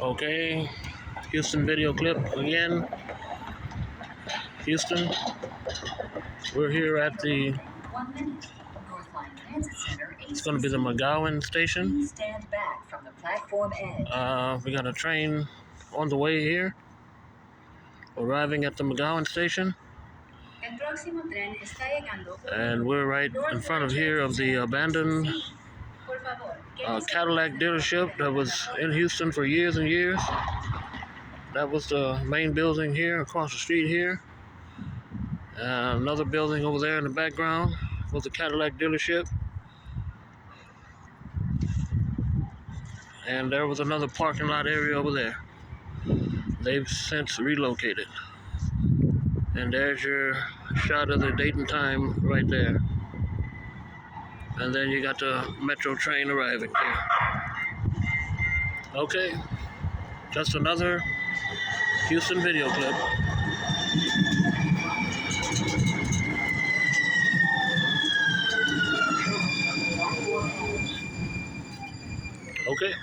Okay, Houston video clip again. Houston, we're here at the, it's going to be the McGowen station. Stand back from the platform edge. We got a train on the way here, arriving at the McGowen station. And we're right in front of here of the abandoned Cadillac dealership that was in Houston for years and years. That was the main building here across the street here. Another building over there in the background was the Cadillac dealership. And there was another parking lot area over there. They've since relocated. And there's your shot of the date and time right there. And then you got the metro train arriving here. Okay, just another Houston video clip. Okay.